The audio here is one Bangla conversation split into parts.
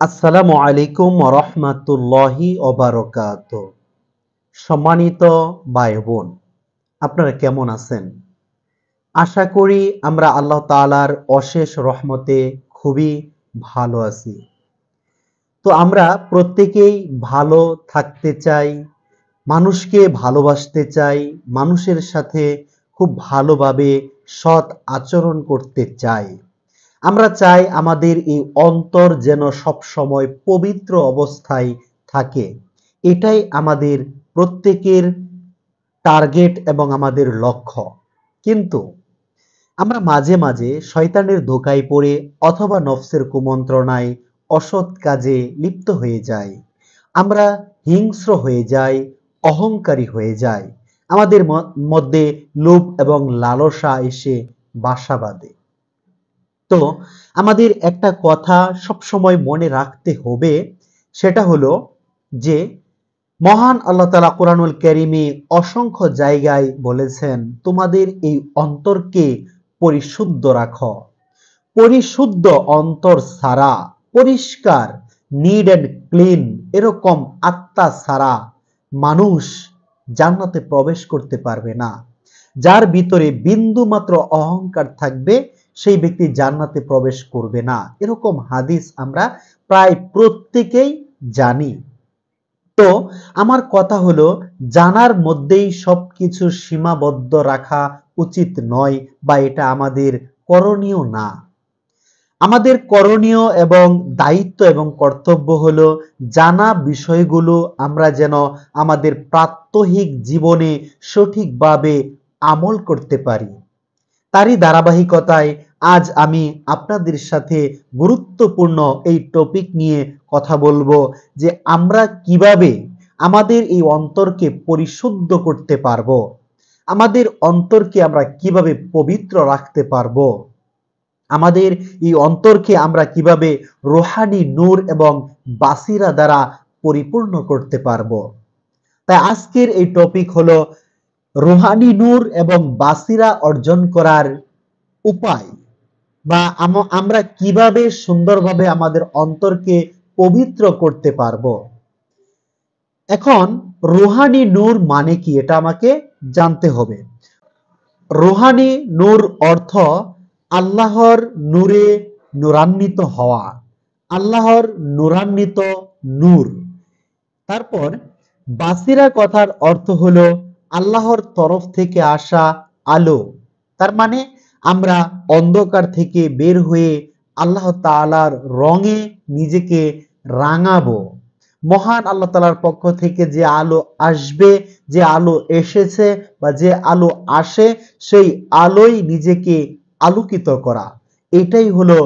আসসালামু আলাইকুম রহমাতুল্লাহি ওবারকাত। সম্মানিত ভাই বোন, আপনারা কেমন আছেন? আশা করি আমরা আল্লাহ তাআলার অশেষ রহমতে খুবই ভালো আছি। তো আমরা প্রত্যেকেই ভালো থাকতে চাই, মানুষকে ভালোবাসতে চাই, মানুষের সাথে খুব ভালোভাবে সৎ আচরণ করতে চাই। আমরা চাই আমাদের এই অন্তর যেন সবসময় পবিত্র অবস্থায় থাকে। এটাই আমাদের প্রত্যেকের টার্গেট এবং আমাদের লক্ষ্য। কিন্তু আমরা মাঝে মাঝে শয়তানের ধোঁকায় পড়ে অথবা নফসের কুমন্ত্রণায় অসৎ কাজে লিপ্ত হয়ে যাই। আমরা হিংস্র হয়ে যাই, অহংকারী হয়ে যাই। আমাদের মধ্যে লোভ এবং লালসা এসে বাসা বাঁধে। তো আমাদের একটা কথা সবসময় মনে রাখতে হবে, সেটা হলো যে মহান আল্লাহ তাআলা কোরআনুল কারীমে অসংখ্য জায়গায় বলেছেন, তোমাদের এই অন্তরকে পরিশুদ্ধ রাখো। পরিশুদ্ধ অন্তর ছাড়া, পরিষ্কার নিড অ্যান্ড ক্লিন এরকম আত্মা ছাড়া মানুষ জান্নাতে প্রবেশ করতে পারবে না। যার ভিতরে বিন্দু মাত্র অহংকার থাকবে সেই ব্যক্তি জান্নাতে প্রবেশ করবে না। এরকম হাদিস আমরা প্রায় প্রত্যেকেই জানি। তো আমার কথা হলো, জানার মধ্যেই সবকিছু সীমাবদ্ধ রাখা উচিত নয়, বা এটা আমাদের করণীয় না। আমাদের করণীয় এবং দায়িত্ব এবং কর্তব্য হলো জানা বিষয়গুলো আমরা যেন আমাদের প্রাত্যহিক জীবনে সঠিকভাবে আমল করতে পারি। তারই ধারাবাহিকতায় আজ আমি আপনাদের সাথে গুরুত্বপূর্ণ এই টপিক নিয়ে কথা বলবো, যে আমরা কিভাবে আমাদের এই অন্তরকে পরিশুদ্ধ করতে পারবো, আমাদের অন্তরকে আমরা কিভাবে পবিত্র রাখতে পারবো, আমাদের এই অন্তরকে আমরা কিভাবে রুহানি নূর এবং বাসিরা দ্বারা পরিপূর্ণ করতে পারবো। তাই আজকের এই টপিক হলো রুহানি নূর এবং বাসিরা অর্জন করার উপায়, বা আমরা কিভাবে সুন্দরভাবে আমাদের অন্তরকে পবিত্র করতে পারবো। এখন রুহানি নূর মানে কি, এটা আমাকে জানতে হবে। রুহানি নূর অর্থ আল্লাহর নূরে নূরান্বিত হওয়া, আল্লাহর নূরান্বিত নূর। তারপর বাসিরা কথার অর্থ হলো আল্লাহর তরফ থেকে আসা আলো। তার মানে আমরা অন্ধকার থেকে বের হয়ে আল্লাহ তাআলার রঙে নিজেকে রাঙাবো। মহান আল্লাহ তাআলার পক্ষ থেকে যে আলো আসবে, যে আলো এসেছে বা যে আলো আসে, সেই আলোয় নিজেকে আলোকিত করা, এটাই হলো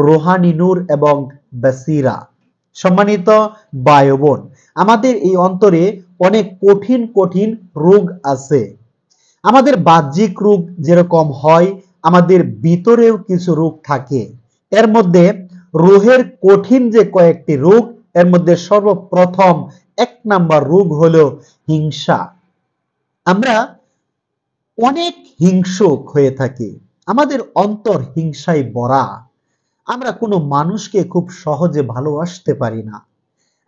রুহানি নূর এবং বাসিরা। সম্মানিত ভাই বোন, আমাদের এই অন্তরে অনেক কঠিন কঠিন রোগ আছে। আমাদের বাহ্যিক রোগ যেরকম হয়, আমাদের ভিতরেও কিছু রোগ থাকে। এর মধ্যে রুহের কঠিন যে কয়েকটি রোগ, এর মধ্যে সর্বপ্রথম 1 নাম্বার রোগ হলো হিংসা। আমরা অনেক হিংসুক হয়ে থাকি, আমাদের অন্তর হিংসায় ভরা। আমরা কোনো মানুষকে খুব সহজে ভালোবাসতে পারি না।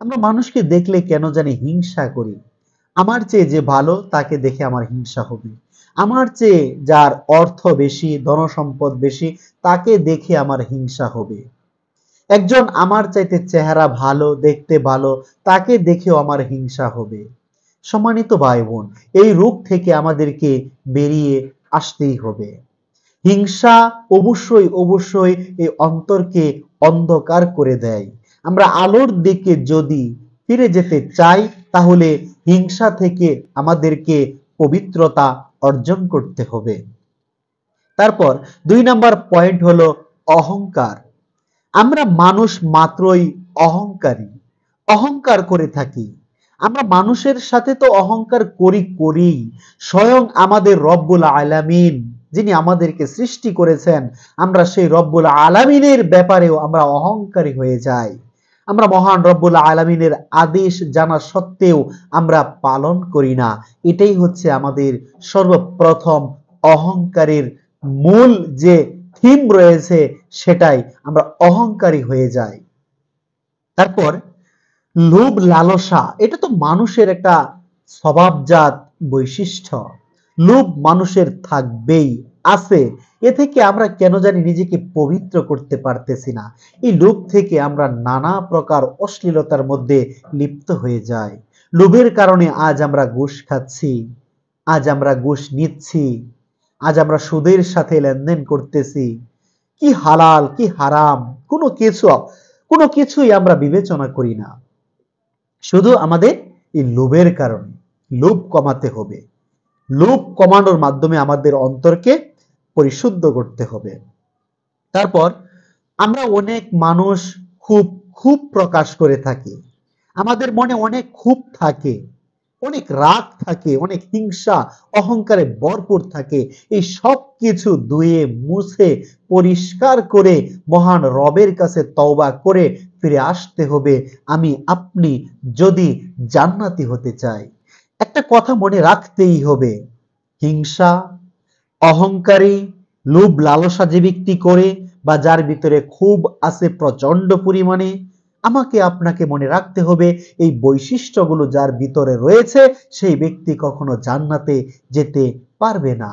আমরা মানুষকে দেখলে কেন জানি হিংসা করি। আমার চেয়ে যে ভালো তাকে দেখে আমার হিংসা হবে, আমার চেয়ে যার অর্থ বেশি, ধনসম্পদ বেশি, তাকে দেখে আমার হিংসা হবে। একজন আমার চাইতে চেহারা ভালো, দেখতে ভালো, তাকে দেখেও আমার হিংসা হবে। সম্মানিত ভাই বোন, এই রূপ থেকে আমাদেরকে বেরিয়ে আসতেই হবে। হিংসা অবশ্যই অবশ্যই এই অন্তরকে অন্ধকার করে দেয়। আমরা আলোর দিকে যদি ফিরে যেতে চাই, তাহলে হিংসা থেকে আমাদেরকে পবিত্রতা অর্জন করতে হবে। তারপর 2 নাম্বার পয়েন্ট হলো অহংকার। আমরা মানুষ মাত্রই অহংকারী, অহংকার করে থাকি। আমরা মানুষের সাথে তো অহংকার করি, স্বয়ং আমাদের রব্বুল আলামিন যিনি আমাদেরকে সৃষ্টি করেছেন, আমরা সেই রব্বুল আলামিনের ব্যাপারেও আমরা অহংকারী হয়ে যাই। আমরা মহান রব্বুল আলামিনের আদেশ জানা সত্ত্বেও আমরা পালন করি না। এটাই হচ্ছে আমাদের সর্বপ্রথম অহংকারের মূল যে থিম রয়েছে, সেটাই আমরা অহংকারী হয়ে যাই। তারপর লোভ লালসা, এটা তো মানুষের একটা স্বভাবজাত বৈশিষ্ট্য। লোভ মানুষের থাকবেই, আছে। এ থেকে আমরা কেন জানি নিজেকে পবিত্র করতে পারতেছি না। এই লোভ থেকে আমরা নানা প্রকার অশ্লীলতার মধ্যে লিপ্ত হয়ে যাই। লোভের কারণে আজ আমরা ঘুষ খাচ্ছি, আজ আমরা ঘুষ নিচ্ছি, আজ আমরা সুদের সাথে লেনদেন করতেছি। কি হালাল কি হারাম কোনো কিছুই আমরা বিবেচনা করি না, শুধু আমাদের এই লোভের কারণে। লোভ কমাতে হবে, লোভ কমানোর মাধ্যমে আমাদের অন্তরকে পরিশুদ্ধ করতে হবে। তারপর আমরা অনেক মানুষ খুব খুব প্রকাশ করে থাকি, আমাদের মনে অনেক ক্ষোভ থাকে, অনেক রাগ থাকে, অনেক হিংসা অহংকারে ভরপুর থাকে। এই সব কিছু ধুয়ে মুছে পরিষ্কার করে মহান রবের কাছে তওবা করে ফিরে আসতে হবে আমি আপনি, যদি জান্নাতি হতে চাই। একটা কথা মনে রাখতেই হবে, হিংসা, অহংকারী, লোভ লালসা যে ব্যক্তি করে বা যার ভিতরে ক্ষোভ আছে প্রচন্ড পরিমাণে, আমাকে আপনাকে মনে রাখতে হবে এই বৈশিষ্ট্যগুলো যার ভিতরে রয়েছে সেই ব্যক্তি কখনো জান্নাতে যেতে পারবে না।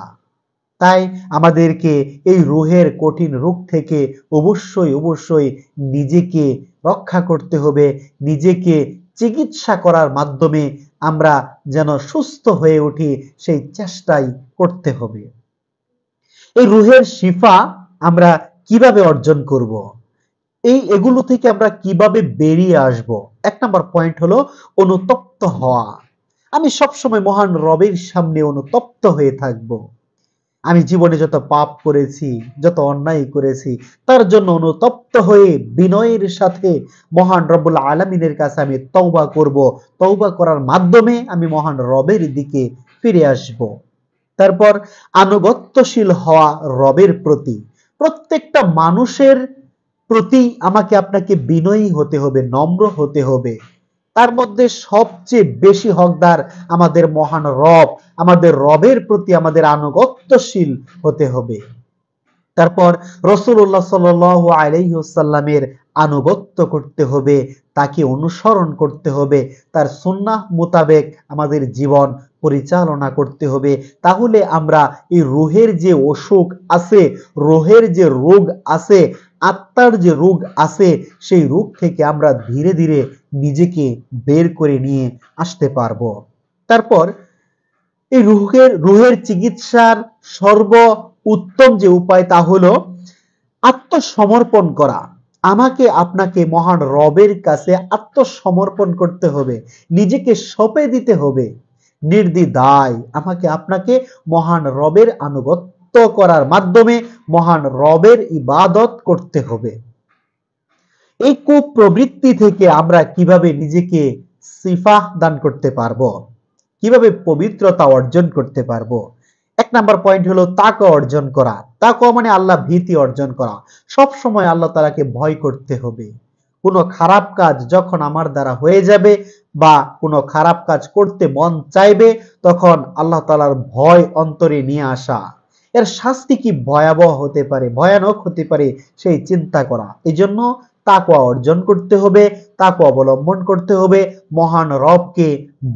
তাই আমাদেরকে এই রুহের কঠিন রোগ থেকে অবশ্যই অবশ্যই নিজেকে রক্ষা করতে হবে, নিজেকে চিকিৎসা করার মাধ্যমে আমরা যেন সুস্থ হয়ে উঠি সেই চেষ্টাই করতে হবে। এই রুহের শিফা আমরা কিভাবে অর্জন করব, এগুলো থেকে আমরা কিভাবে বেরিয়ে আসব? এক নাম্বার পয়েন্ট হলো অনুতপ্ত হওয়া। আমি সবসময় মহান রবের সামনে অনুতপ্ত হয়ে থাকব। আমি জীবনে যত পাপ করেছি, যত অন্যায় করেছি, তার জন্য অনুতপ্ত হয়ে বিনয়ের সাথে মহান রব্বুল আলামিনের কাছে আমি তওবা করব। তওবা করার মাধ্যমে আমি মহান রবের দিকে ফিরে আসব। তারপর আনুগত্যশীল হওয়া রবের প্রতি। প্রত্যেকটা মানুষের প্রতি আমাকে আপনাকে বিনয়ী হতে হবে, নম্র হতে হবে। তার মধ্যে সবচেয়ে বেশি হকদার আমাদের মহান রব, আমাদের রবের প্রতি আমাদের আনুগত্যশীল হতে হবে। তারপর রাসূলুল্লাহ সাল্লাল্লাহু আলাইহি ওয়াসাল্লামের আনুগত্য করতে হবে, তাকে অনুসরণ করতে হবে, তার সুন্নাহ মোতাবেক আমাদের জীবন পরিচালনা করতে হবে। তাহলে আমরা এই রুহের যে অসুখ আছে, রুহের যে রোগ আছে, আত্মার যে রোগ আছে, সেই রোগ থেকে আমরা ধীরে ধীরে নিজেকে বের করে নিয়ে আসতে পারবো। তারপর এই রুহের চিকিৎসার সর্ব উত্তম যে উপায় তা হলো আত্মসমর্পণ করা। আমাকে আপনাকে মহান রবের কাছে আত্মসমর্পণ করতে হবে, নিজেকে সঁপে দিতে হবে নির্দ্বিধায়। আমাকে আপনাকে মহান রবের আনুগত্য করার মাধ্যমে মহান রবের ইবাদত করতে হবে। এই কুপ্রবৃত্তি থেকে আমরা কিভাবে নিজেকে সিফাহ দান করতে পারবো, কিভাবে পবিত্রতা অর্জন করতে পারবো? এক নাম্বার পয়েন্ট হলো তাকওয়া অর্জন করা। তাকওয়া মানে আল্লাহ ভীতি অর্জন করা। সব সময় আল্লাহ তাআলাকে ভয় করতে হবে। কোনো খারাপ কাজ যখন আমার দ্বারা হয়ে যাবে বা কোনো খারাপ কাজ করতে মন চাইবে, তখন আল্লাহ তাআলার ভয় অন্তরে নিয়ে আসা। এর শাস্তি কি ভয়াবহ হতে পারে, ভয়ানক হতে পারে, সেই চিন্তা করা। এজন্য তাকওয়া অর্জন করতে হবে, তাকওয়া অবলম্বন করতে হবে, মহান রবকে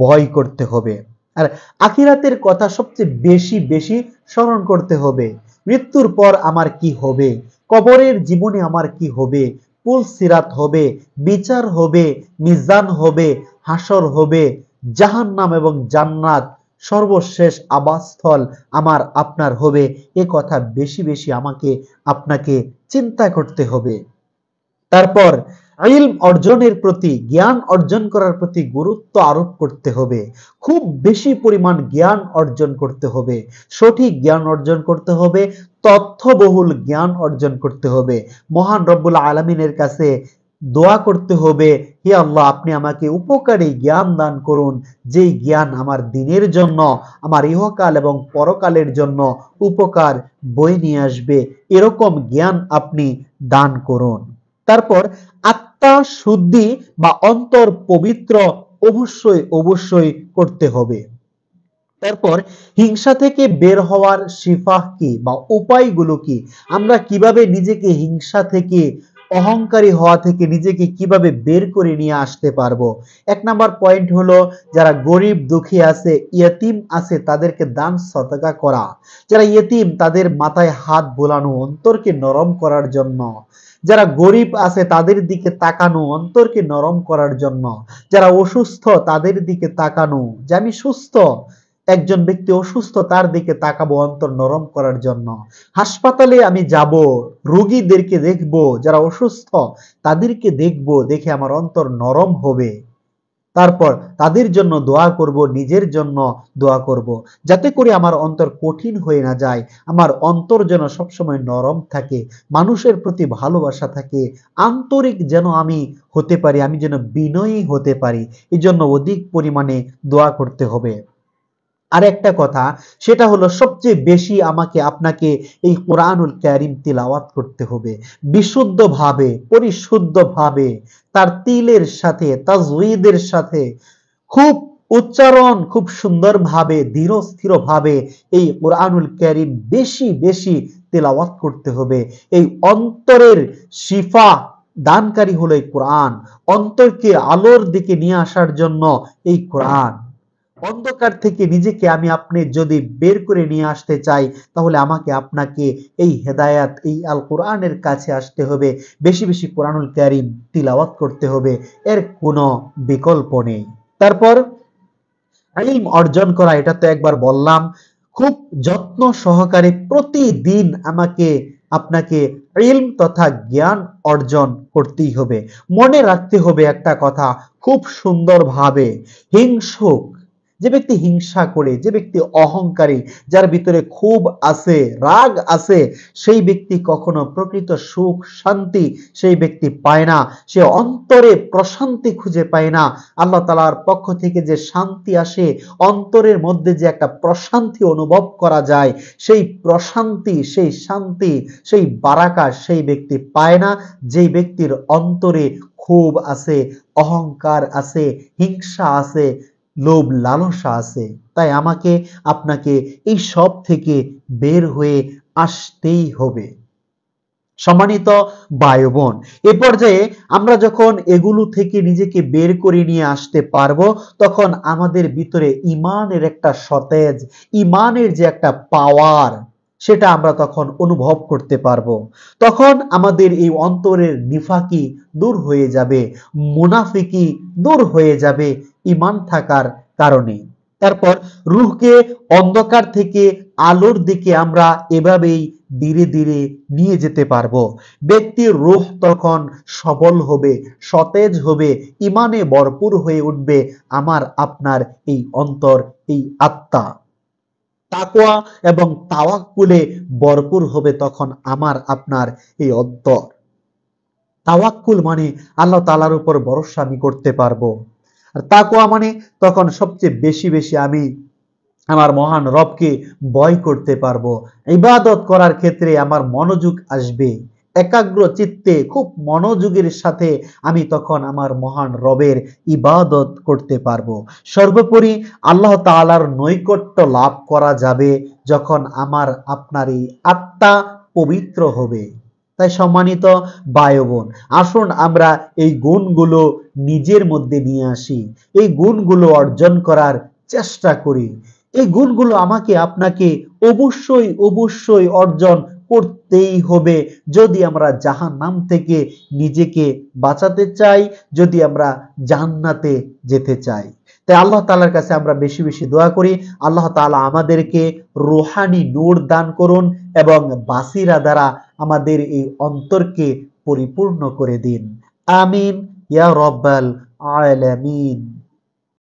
ভয় করতে হবে। আর আখিরাতের কথা সবচেয়ে বেশি বেশি স্মরণ করতে হবে। মৃত্যুর পর আমার কি হবে, কবরের জীবনে আমার কি হবে, পুল সিরাত হবে, বিচার হবে, মিজান হবে, হাসর হবে, জাহান্নাম এবং জান্নাত সর্বশেষ আবাসস্থল আমার আপনার হবে। এ কথা বেশি বেশি আমাকে আপনাকে চিন্তা করতে হবে। তারপর ইলম অর্জনের প্রতি, জ্ঞান অর্জন করার প্রতি গুরুত্ব আরোপ করতে হবে। খুব বেশি পরিমাণ জ্ঞান অর্জন করতে হবে, সঠিক জ্ঞান অর্জন করতে হবে, তথ্যবহুল জ্ঞান অর্জন করতে হবে। মহান রব্বুল আলামিনের কাছে দোয়া করতে হবে, হে আল্লাহ আপনি আমাকে উপকারী জ্ঞান দান করুন, যেই জ্ঞান আমার দিনের জন্য, আমার ইহকাল এবং পরকালের জন্য উপকার বয়ে নিয়ে আসবে। এরকম জ্ঞান আপনি দান করুন। তারপর আত্মা শুদ্ধি বা অন্তর পবিত্র অবশ্যই অবশ্যই করতে হবে। তারপর হিংসা থেকে বের হওয়ার শিফা কি বা উপায়গুলো কি, আমরা কিভাবে নিজেকে হিংসা থেকে অহংকারী হওয়া থেকে নিজেকে কিভাবে বের করে নিয়ে আসতে পারবো। 1 নাম্বার পয়েন্ট হলো যারা গরিব দুঃখী আছে, ইয়েতিম আছে তাদেরকে দান সদকা করা। যারা ইয়েতিম তাদের মাথায় হাত বোলানো অন্তরকে নরম করার জন্য। যারা গরিব আছে তাদের দিকে তাকানো অন্তরকে নরম করার জন্য। যারা অসুস্থ তাদের দিকে তাকানো যে আমি সুস্থ, একজন ব্যক্তি অসুস্থ তার দিকে তাকাবো অন্তর নরম করার জন্য। হাসপাতালে আমি যাব, রোগীদেরকে দেখব, যারা অসুস্থ তাদেরকে দেখব, দেখে আমার অন্তর নরম হবে। তারপর তাদের জন্য দোয়া করব, নিজের জন্য দোয়া করব, যাতে করে আমার অন্তর কঠিন হয়ে না যায়, আমার অন্তর যেন সবসময় নরম থাকে, মানুষের প্রতি ভালোবাসা থাকে, আন্তরিক যেন আমি হতে পারি, আমি যেন বিনয়ী হতে পারি। এই জন্য অধিক পরিমাণে দোয়া করতে হবে। আর একটা কথা, সেটা হলো সবচেয়ে বেশি আমাকে আপনাকে এই কোরআনুল কারীম তিলাওয়াত করতে হবে বিশুদ্ধভাবে, পরিশুদ্ধভাবে, তার তিলের সাথে, তাজউইদের সাথে, খুব উচ্চারণ খুব সুন্দরভাবে, ধীরস্থিরভাবে এই কোরআনুল কারীম বেশি বেশি তিলাওয়াত করতে হবে। এই অন্তরের শিফা দানকারী হলো এই কোরআন, অন্তরকে আলোর দিকে নিয়ে আসার জন্য এই কোরআন। অন্ধকার থেকে নিজেকে আমি আপনি যদি বের করে নিয়ে আসতে চাই, তাহলে আমাকে আপনাকে এই হেদায়াত, এই আল কোরআনের কাছে আসতে হবে, বেশি বেশি কোরআনুল কারীম তিলাওয়াত করতে হবে, এর কোনো বিকল্প নেই। তারপর ইলম অর্জন করা, এটা তো একবার বললাম, খুব যত্ন সহকারে প্রতিদিন আমাকে আপনাকে ইলম তথা জ্ঞান অর্জন করতেই হবে। মনে রাখতে হবে একটা কথা খুব সুন্দরভাবে, হিংসুক যে ব্যক্তি হিংসা করে, যে ব্যক্তি অহংকারী, যার ভিতরে ক্ষোভ আছে, রাগ আছে, সেই ব্যক্তি কখনো প্রকৃত সুখ শান্তি সেই ব্যক্তি পায় না, সে অন্তরে প্রশান্তি খুঁজে পায় না। আল্লাহ তাআলার পক্ষ থেকে যে শান্তি আসে, অন্তরের মধ্যে যে একটা প্রশান্তি অনুভব করা যায়, সেই প্রশান্তি, সেই শান্তি, সেই বারাকা সেই ব্যক্তি পায় না যেই ব্যক্তির অন্তরে ক্ষোভ আছে, অহংকার আছে, হিংসা আছে, লোভ লালসা আছে। তাই আমাকে আপনাকে এই সব থেকে বের হয়ে আসতেই হবে। সম্মানিত ভাই বোন, এ পর্যায়ে আমরা যখন এগুলো থেকে নিজেকে বের করে নিয়ে আসতে পারবো, তখন আমাদের ভিতরে ইমানের একটা সতেজ, ইমানের যে একটা পাওয়ার, সেটা আমরা তখন অনুভব করতে পারবো। তখন আমাদের এই অন্তরের নিফাকি দূর হয়ে যাবে, মুনাফিকি দূর হয়ে যাবে ইমান থাকার কারণে। তারপর রূহকে অন্ধকার থেকে আলোর দিকে আমরা এভাবেই ধীরে ধীরে নিয়ে যেতে পারবো। ব্যক্তির রূহ তখন সবল হবে, সতেজ হবে, ইমানে ভরপুর হয়ে উঠবে আমার আপনার এই অন্তর, এই আত্মা। তাকওয়া এবং তাওয়াক্কুলে ভরপুর হবে তখন আমার আপনার এই অন্তর। তাওয়াক্কুল মানে আল্লাহ তাআলার উপর ভরসা আমি করতে পারবো। আর তাকওয়া মানে তখন সবচেয়ে বেশি বেশি আমি আমার মহান রবকে ভয় করতে পারবো। ইবাদত করার ক্ষেত্রে আমার মনোযোগ আসবে, একাগ্র চিত্তে খুব মনোযোগের সাথে আমি তখন আমার মহান রবের ইবাদত করতে পারবো। সর্বোপরি আল্লাহ তাআলার নৈকট্য লাভ করা যাবে যখন আমার আপনার এই আত্মা পবিত্র হবে। তাই সম্মানিত ভাই বোন, আসুন আমরা এই গুণগুলো নিজের মধ্যে নিয়ে আসি, এই গুণগুলো অর্জন করার চেষ্টা করি। এই গুণগুলো আমাকে আপনাকে অবশ্যই অবশ্যই অর্জন করতেই হবে যদি আমরা জাহান্নাম থেকে নিজেকে বাঁচাতে চাই, যদি আমরা জান্নাতে যেতে চাই। তাই আল্লাহ তাআলার কাছে আমরা বেশি বেশি দোয়া করি, আল্লাহ তাআলা আমাদেরকে রূহানি নূর দান করুন এবং বাসিরা দ্বারা আমাদের এই অন্তরকে পরিপূর্ণ করে দিন। আমিন ইয়া রাব্বাল আলামিন।